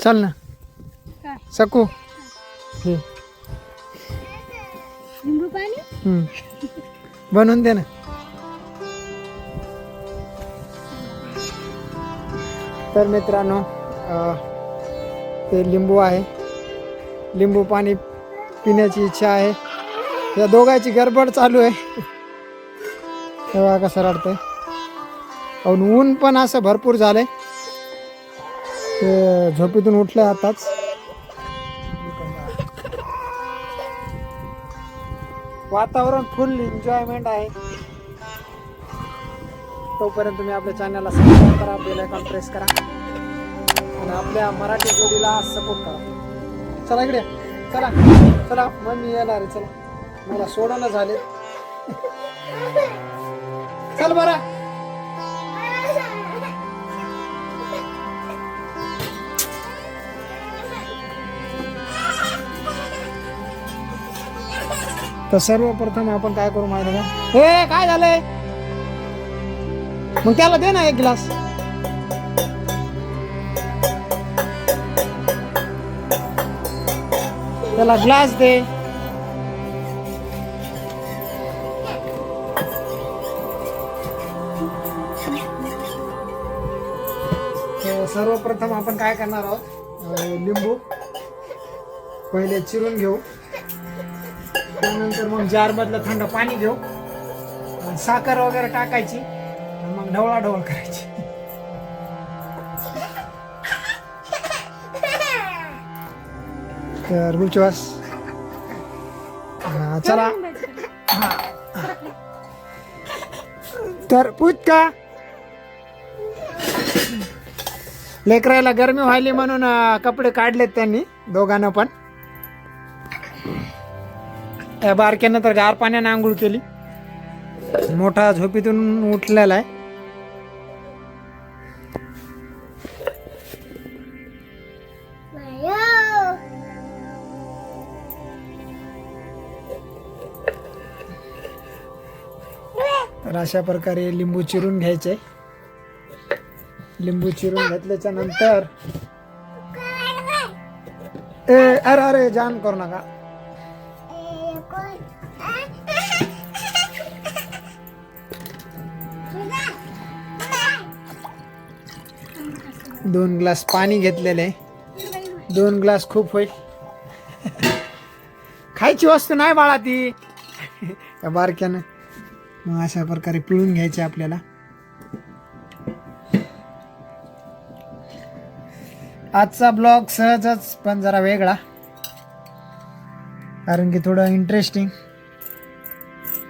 चल ना सकू हे लिंबू पाणी बनवून दे ना. तर मित्रांनो ते लिंबू आहे, लिंबू पाणी पिण्याची इच्छा आहे. या दोघांची गडबड चालू आहे. तेव्हा कसं रडतंय. ऊन पण असं भरपूर झालंय. ते झोपेतून उठलंय आताच. वातावरण फुल एन्जॉयमेंट आहे. तोपर्यंत तुम्ही आपल्या चॅनलला सबस्क्राईब करा, बेल आयकॉन प्रेस करा आणि आपल्या मराठी जोडीला सपोर्ट करा. चला इकडे, चला चला मम्मी येणार आहे. चला मला सोडणं झाले. चल बरं. तर सर्वप्रथम आपण काय करू माहिती का, हे काय झालंय मग त्याला दे ना एक ग्लास. त्याला ग्लास दे. सर्वप्रथम आपण काय करणार आहोत, लिंबू पहिले चिरून घेऊ. त्यानंतर मग जार मधलं थंड पाणी घेऊ, साखर वगैरे टाकायची, मग ढवळाढवळ करायची. तर गुलचवास चला. तर पूछ का लेकरायला गरमी व्हायली म्हणून कपडे काढलेत त्यांनी दोघांना पण. त्या बारक्यानं तर गार पाण्याने आंघोळ केली. मोठा झोपीतून उठलेला आहे. तर अशा प्रकारे लिंबू चिरून घ्यायचे. लिंबू चिरून घेतल्याच्या नंतर अरे अरे जाम करू नका. दोन ग्लास पाणी घेतलेले. 2 ग्लास खूप होईल. खायची वस्तू नाही बाळा ती. बारक्यानं मग अशा प्रकारे पिळून घ्यायचे आपल्याला. आजचा ब्लॉग सहजच पण जरा वेगळा, कारण की थोडं इंटरेस्टिंग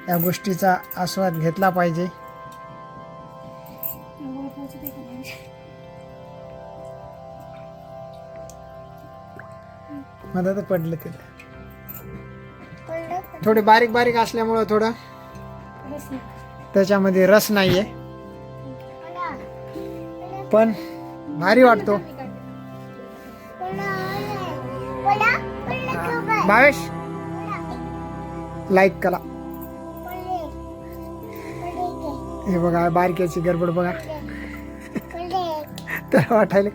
या गोष्टीचा आस्वाद घेतला पाहिजे. मधात पडलं ते थोडे बारीक बारीक असल्यामुळं थोडं त्याच्यामध्ये रस नाहीये, पण भारी वाटतो. भावेश लाईक करा. हे बघा बारक्याची गडबड बघा. तर वाटायला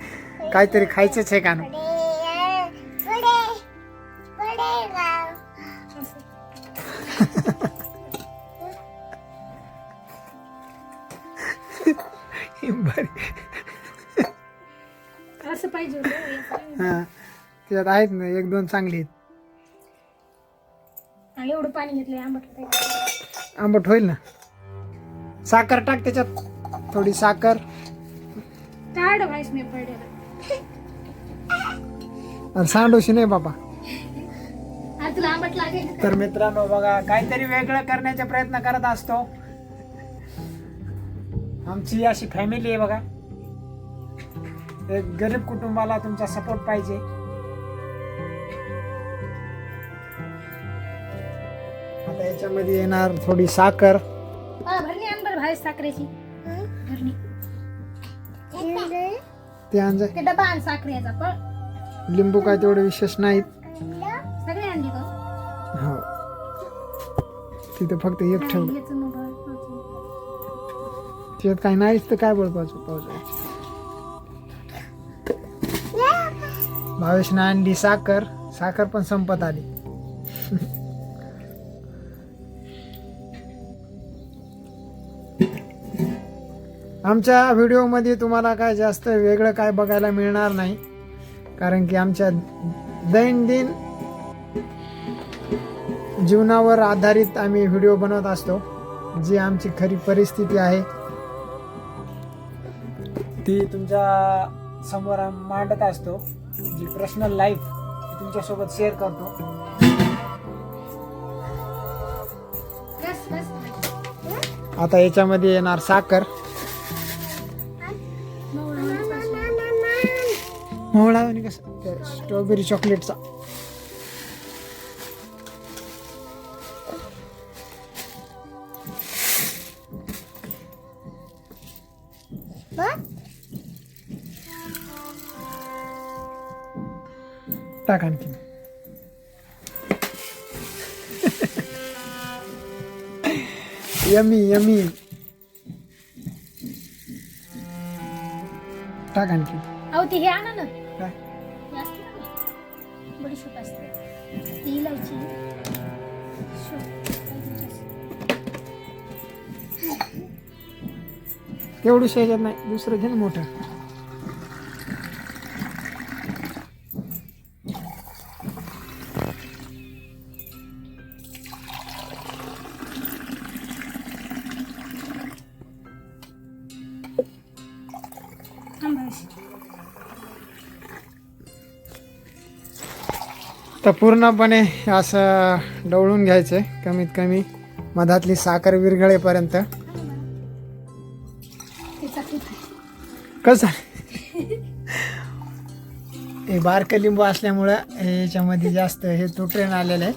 काहीतरी खायचंच आहे का ना. असं पाहिजे. हा त्याच्यात आहेत ना 1-2 चांगली आहेत. एवढं पाणी घेतलंय आंबट होईल ना. साखर टाक त्याच्यात, थोडी साखर. सांडोशी नाही बाबा. तर मित्रांनो बघा, काहीतरी वेगळं करण्याचा प्रयत्न करत असतो. आमची अशी फॅमिली आहे बघा. एक गरीब कुटुंबाला तुमचा सपोर्ट पाहिजे. आता याच्यामध्ये येणार थोडी साखर. साखरेची ते आणजा. डबा आण साखरेचा. पण लिंबू काय तेवढे विशेष नाहीत. सगळे आणले का? हो तिथे फक्त एक ठेव. त्याच्यात काही नाहीच तर काय बोल पाहिजे. भावेशनं आणली साखर. साखर पण संपत आली. आमच्या व्हिडिओमध्ये तुम्हाला काय जास्त वेगळं काय बघायला मिळणार नाही, कारण की आमच्या दैनंदिन जीवनावर आधारित आम्ही व्हिडिओ बनवत असतो. जी आमची खरी परिस्थिती आहे ती तुमच्या समोर मांडत असतो. जी पर्सनल लाईफ तुमच्यासोबत शेअर करतो. बस बस. आता याच्यामध्ये येणार साखर. मोहळा आणि कसं स्ट्रॉबेरी चॉकलेटचा. टाक आणखी. Yummy yummy. टाक आणखी. अहो ते हे आणा ना. काय हे असते ना, बडीशोप असते, ती इलायची. एवढं ह्याच्यात नाही, दुसरं घे ना मोठं. तर पूर्णपणे असं ढवळून घ्यायचं, कमीत कमी मधातली साखर विरघळेपर्यंत. कसं हे बारकं लिंबू असल्यामुळं याच्यामध्ये जास्त हे तुटून आलेलं आहे.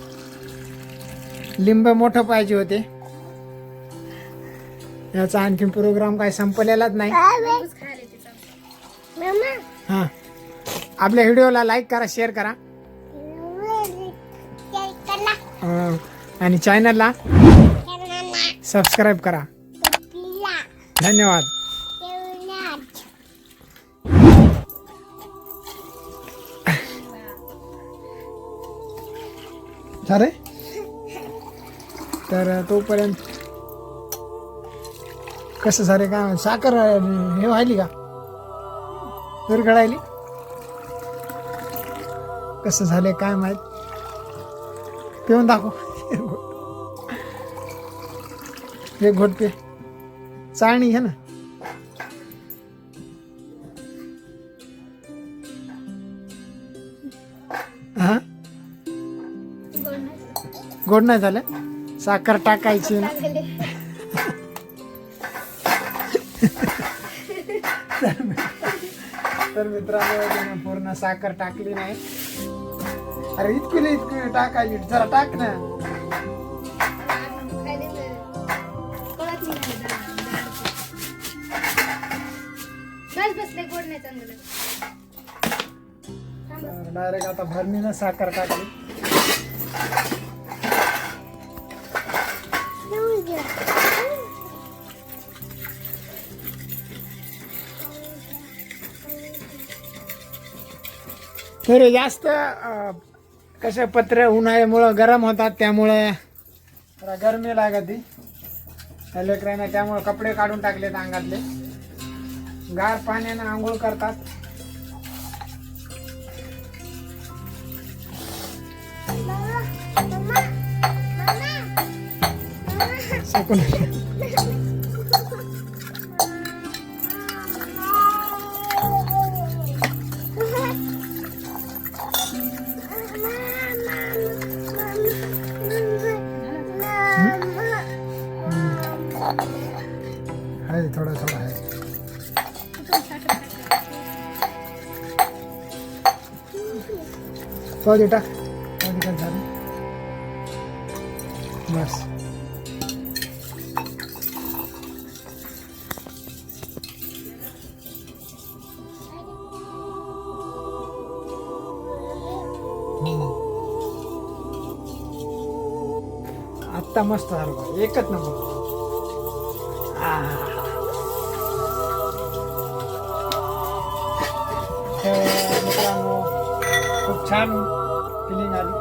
लिंब मोठं पाहिजे होते. याचा आणखी प्रोग्राम काय संपलेलाच नाही. हां, आपल्या व्हिडिओला लाईक करा, शेअर करा आणि चॅनलला सबस्क्राईब करा. धन्यवाद. झाले तर तोपर्यंत कसं झाले काय साखर हे व्हायली का विरघळायली. कसं झाले काय माहित. पिऊन दाखव. एक घोट पे. चाळणी घे ना. हा, गोड नाही झालं. साखर टाकायची ना. तर मित्रांनो पूर्ण साखर टाकली नाही. अरे इतकी टाकायची, जरा टाक ना. डायरेक्ट आता भरणीनं साखर टाकली. तर जास्त कसं पत्र उन्हाळ्यामुळं गरम होतात, त्यामुळे जरा गरमी लागते लेकरांना. त्यामुळे कपडे काढून टाकलेत अंगातले. गार पाण्यानं आंघोळ करतात. आहे थोडा थोडा आहे. तो दे टाक. झालं बस. आत्ता मस्त झालं, एकच नंबर. मित्रांनो छान फिलिंग आली.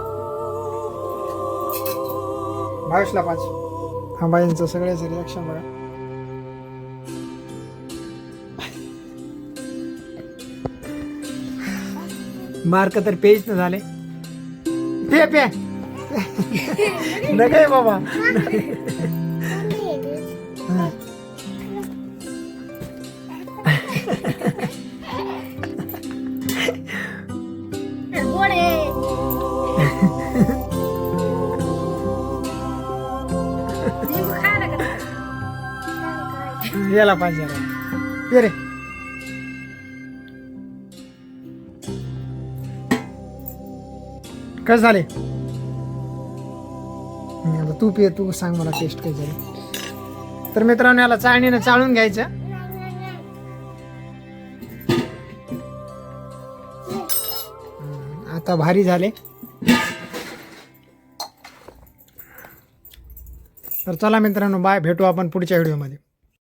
22ला 5. हा बाईंचं सगळ्याच रिॲक्शन बघा. मार्क तर पेज न झाले. पे पे नका बाबा. हा. गोड आहे. लिंबू खायला का नाही? याला पाहिजे पे रे. कसं झाले? आता तू पे, तू सांग मला टेस्ट काय झाली. तर मित्रांनो याला चाळणीनं चाळून घ्यायचं. आता भारी झाले. तर चला मित्रांनो बाय, भेटू आपण पुढच्या व्हिडिओमध्ये.